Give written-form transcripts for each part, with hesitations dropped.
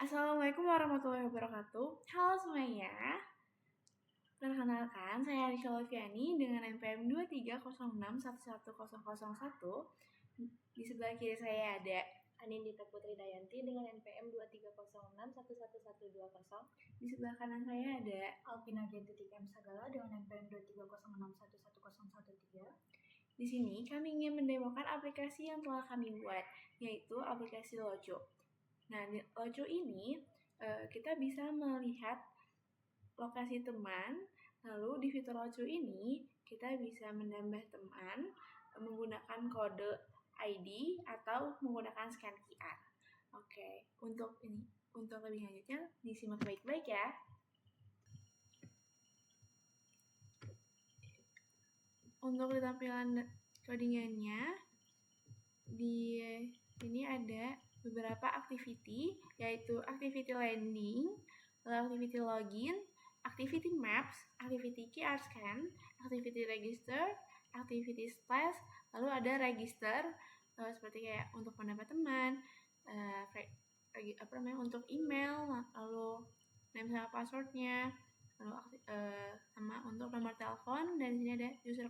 Assalamualaikum warahmatullahi wabarakatuh. Halo semuanya. Perkenalkan, saya Arisha Loviani dengan NPM 2306111001. Di sebelah kiri saya ada Anindita Putri Dayanti dengan NPM 2306111120. Di sebelah kanan saya ada Alvina Gentitik M Sagala dengan NPM 2306111013. Di sini kami ingin mendemokan aplikasi yang telah kami buat, yaitu aplikasi Lojo. Nah, di Lojo ini kita bisa melihat lokasi teman. Lalu di fitur Lojo ini kita bisa menambah teman menggunakan kode ID atau menggunakan scan QR. Oke, untuk lebih lanjutnya disimak baik-baik ya. Untuk di tampilan codingannya, di sini ada beberapa activity, yaitu activity landing, lalu activity login, activity maps, activity QR scan, activity register, activity splash, lalu ada register seperti kayak untuk menambah teman, untuk email, lalu name sama passwordnya, lalu sama untuk nomor telepon, dan di sini ada user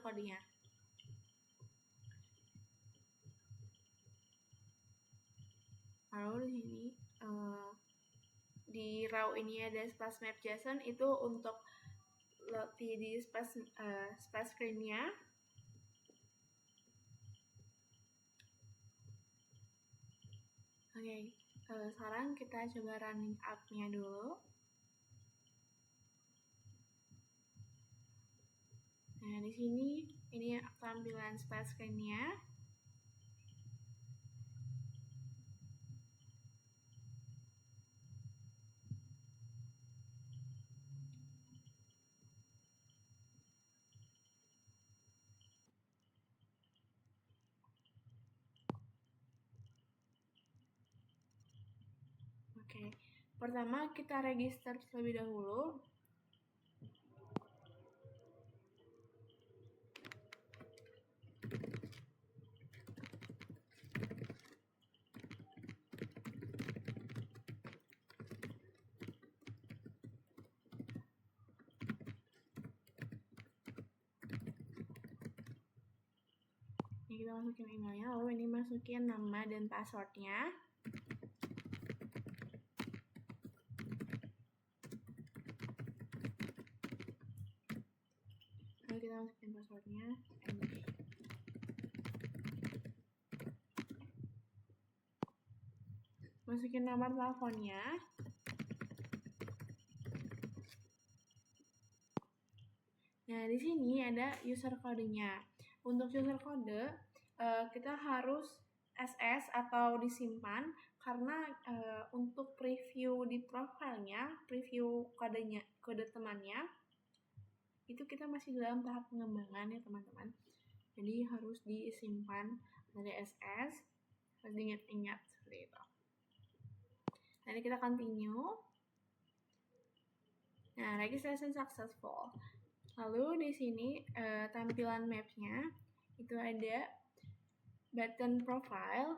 code-nya. Lalu di sini di raw ini ada splash map JSON, itu untuk di splash screen-nya. Oke, sekarang kita coba running app-nya dulu. Nah, di sini ini tampilan splash screen-nya. Oke, pertama kita register terlebih dahulu. Ini kita masukin emailnya, lalu ini masukin nama dan passwordnya. Lalu kita masukin passwordnya. Masukin nomor teleponnya. Nah, di sini ada user code-nya. Untuk user kode, kita harus SS atau disimpan karena untuk preview di profilnya, preview kode temannya, itu kita masih dalam tahap pengembangan ya teman-teman. Jadi harus disimpan dari SS, harus diingat-ingat seperti itu. Nanti kita continue. Nah, registration successful. Lalu di sini tampilan mapnya itu ada button profile.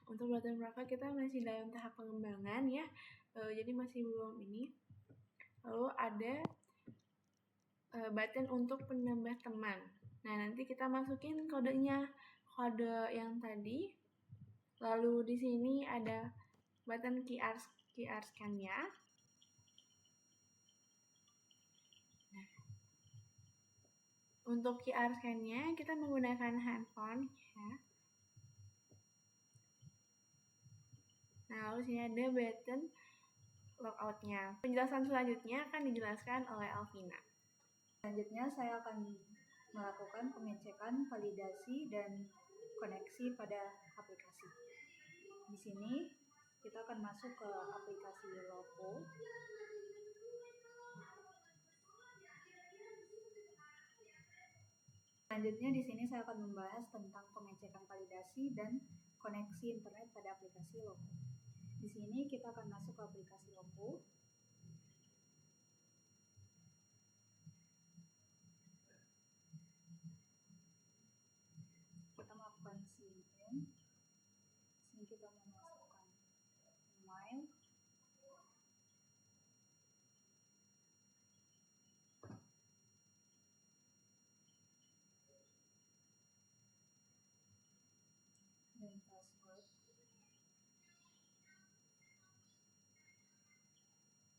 Untuk button profile kita masih dalam tahap pengembangan ya, jadi masih belum ini. Lalu ada button untuk penambah teman. Nah, nanti kita masukin kodenya, kode yang tadi. Lalu di sini ada button QR scan-nya. Nah, untuk QR scan-nya kita menggunakan handphone ya. Nah, lalu sini ada button logout-nya. Penjelasan selanjutnya akan dijelaskan oleh Alvina. Selanjutnya saya akan melakukan pengecekan, validasi, dan koneksi pada aplikasi. Di sini kita akan masuk ke aplikasi Lopo. Selanjutnya di sini saya akan membahas tentang pengecekan validasi dan koneksi internet pada aplikasi Lopo. Di sini kita akan masuk ke aplikasi Lopo. Kita melakukan sign in. Sini kita memasukkan email. password.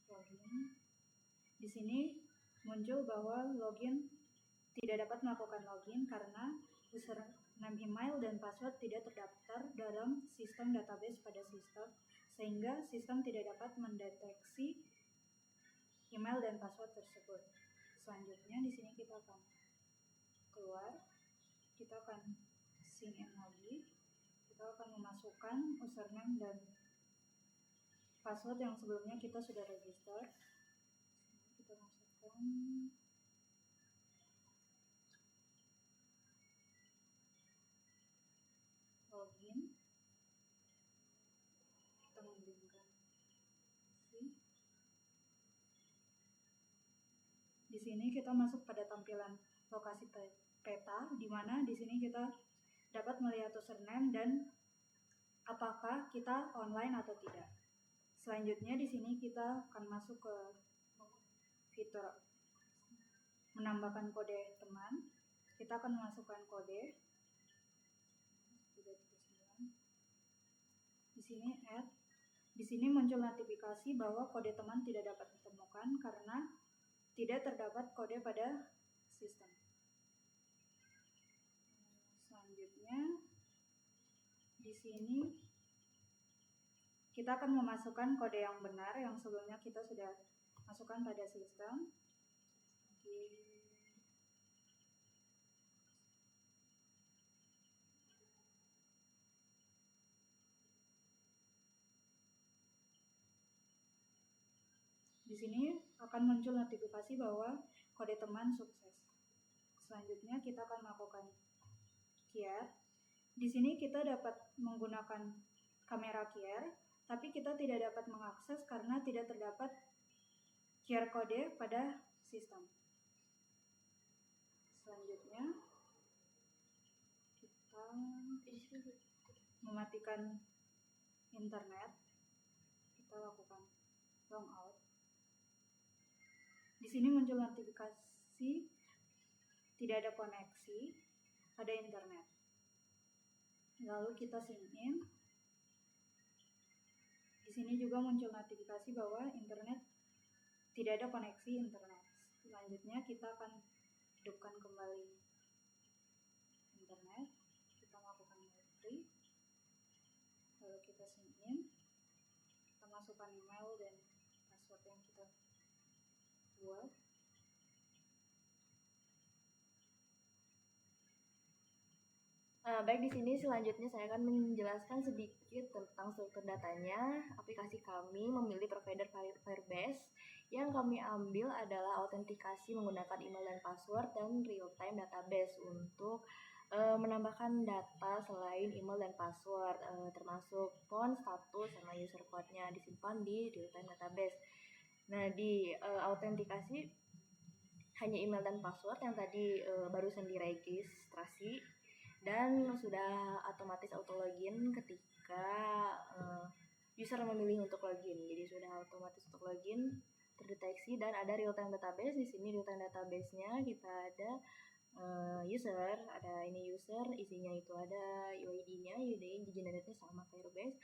Login. Di sini muncul bahwa login tidak dapat melakukan login karena username email dan password tidak terdaftar dalam sistem database pada sistem, sehingga sistem tidak dapat mendeteksi email dan password tersebut. Selanjutnya di sini kita akan keluar, kita akan sign in lagi, kita akan memasukkan username dan password yang sebelumnya kita sudah register. Kita masukkan login, kita memberikan di sini kita masuk pada tampilan lokasi peta, di mana di sini kita dapat melihat username dan apakah kita online atau tidak. Selanjutnya di sini kita akan masuk ke fitur menambahkan kode teman. Kita akan memasukkan kode 339. Di sini add. Di sini muncul notifikasi bahwa kode teman tidak dapat ditemukan karena tidak terdapat kode pada sistem. Selanjutnya di sini kita akan memasukkan kode yang benar yang sebelumnya kita sudah masukkan pada sistem. Di sini akan muncul notifikasi bahwa kode teman sukses. Selanjutnya kita akan melakukan QR. Di sini kita dapat menggunakan kamera QR, tapi kita tidak dapat mengakses karena tidak terdapat QR kode pada sistem. Selanjutnya kita mematikan internet. Kita lakukan logout. Di sini muncul notifikasi tidak ada koneksi, ada internet. Lalu kita sign in. Di sini juga muncul notifikasi bahwa internet tidak ada koneksi internet. Selanjutnya kita akan hidupkan kembali internet. Kita melakukan entry. Lalu kita sign in. Kita masukkan email dan password yang kita buat. Baik, di sini selanjutnya saya akan menjelaskan sedikit tentang struktur datanya. Aplikasi kami memilih provider Firebase. Yang kami ambil adalah autentikasi menggunakan email dan password dan real-time database untuk menambahkan data selain email dan password, termasuk phone, status, sama user code-nya disimpan di real-time database. Nah, di autentikasi hanya email dan password yang tadi barusan diregistrasi dan sudah otomatis auto login ketika user memilih untuk login. Jadi sudah otomatis untuk login terdeteksi dan ada real time database. Di sini real time database-nya kita ada user, ada ini user, isinya itu ada UID-nya, UID generate-nya sama Firebase.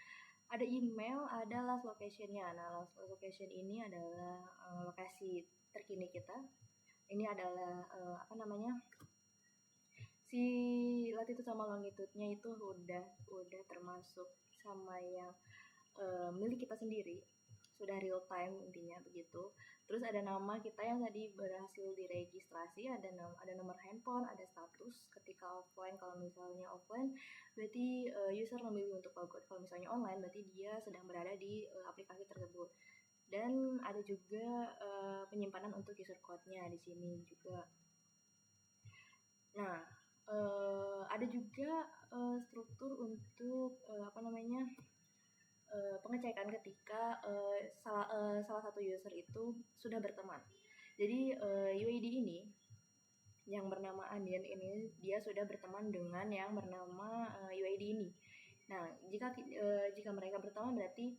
Ada email, ada last location-nya. Nah, last location ini adalah lokasi terkini kita. Ini adalah si latitude sama longitude-nya itu udah termasuk sama yang milik kita sendiri, sudah real time intinya begitu. Terus ada nama kita yang tadi berhasil diregistrasi, ada nomor handphone, ada status ketika offline. Kalau misalnya offline berarti user memilih untuk logout, kalau misalnya online berarti dia sedang berada di aplikasi tersebut. Dan ada juga penyimpanan untuk user code-nya di sini juga. Nah, ada juga struktur untuk pengecekan ketika salah satu user itu sudah berteman. Jadi UID ini yang bernama Andien ini dia sudah berteman dengan yang bernama UID ini. Nah, jika mereka berteman berarti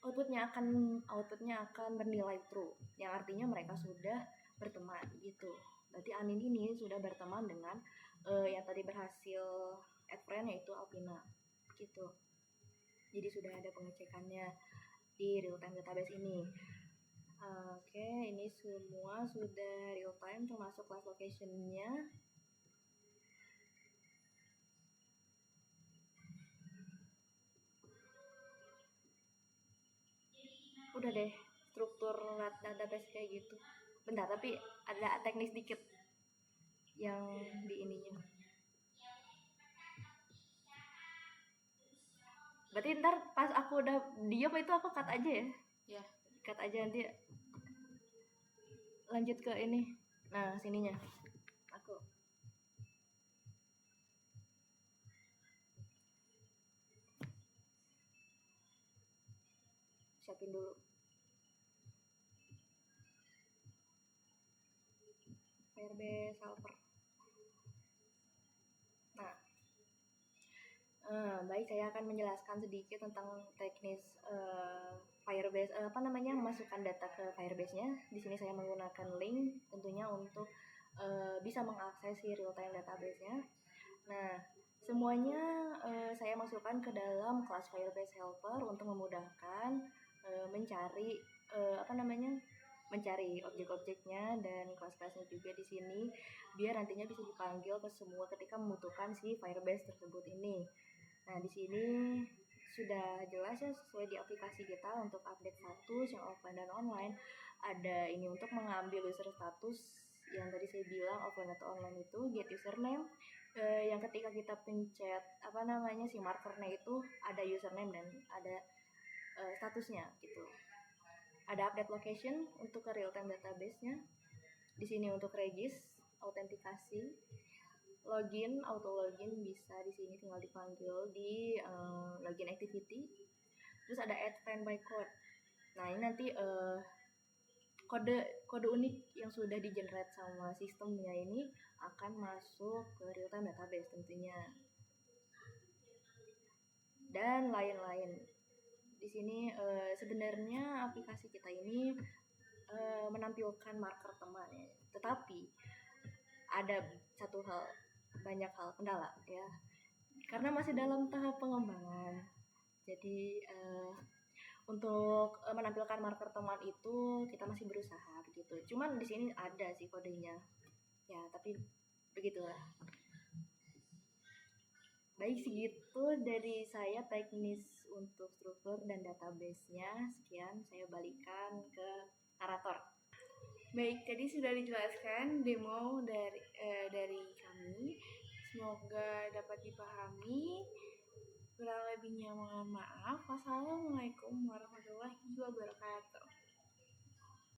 outputnya akan bernilai true, yang artinya mereka sudah berteman gitu. Berarti Anin ini sudah berteman dengan yang tadi berhasil add friend yaitu Alpina gitu. Jadi sudah ada pengecekannya di real time database ini. Oke, ini semua sudah real time termasuk class location-nya. Udah deh, struktur database kayak gitu. Bentar, tapi ada teknis dikit yang di ininya. Berarti ntar pas aku udah diam itu aku cut aja ya? Ya. Cut aja, nanti lanjut ke ini. Nah, sininya. Aku siapin dulu. Firebase helper. Baik, saya akan menjelaskan sedikit tentang teknis Firebase, memasukkan data ke Firebase-nya. Di sini saya menggunakan link tentunya untuk bisa mengakses si real-time database-nya. Nah, semuanya saya masukkan ke dalam kelas Firebase Helper untuk memudahkan mencari mencari objek-objeknya dan kelas-kelasnya juga di sini, biar nantinya bisa dipanggil ke semua ketika membutuhkan si Firebase tersebut ini. Nah, di sini sudah jelas ya sesuai di aplikasi kita untuk update status yang offline dan online. Ada ini untuk mengambil user status yang tadi saya bilang offline atau online itu get username. Yang ketika kita pencet si markernya itu ada username dan ada statusnya gitu. Ada update location untuk ke real time database-nya. Di sini untuk regis, autentikasi, login, auto login bisa di sini tinggal dipanggil di login activity. Terus ada add friend by code. Nah, ini nanti kode unik yang sudah di-generate sama sistemnya ini akan masuk ke real time database tentunya. Dan lain-lain. Di sini sebenarnya aplikasi kita ini menampilkan marker teman ya. Tetapi ada banyak hal kendala ya. Karena masih dalam tahap pengembangan. Jadi untuk menampilkan marker teman itu kita masih berusaha begitu. Cuman di sini ada sih kodenya. Ya, tapi begitulah. Baik, segitu dari saya teknis untuk struktur dan database-nya. Sekian, saya balikan ke narator. Baik, tadi sudah dijelaskan demo dari kami. Semoga dapat dipahami. Kurang lebihnya mohon maaf. Wassalamualaikum warahmatullahi wabarakatuh.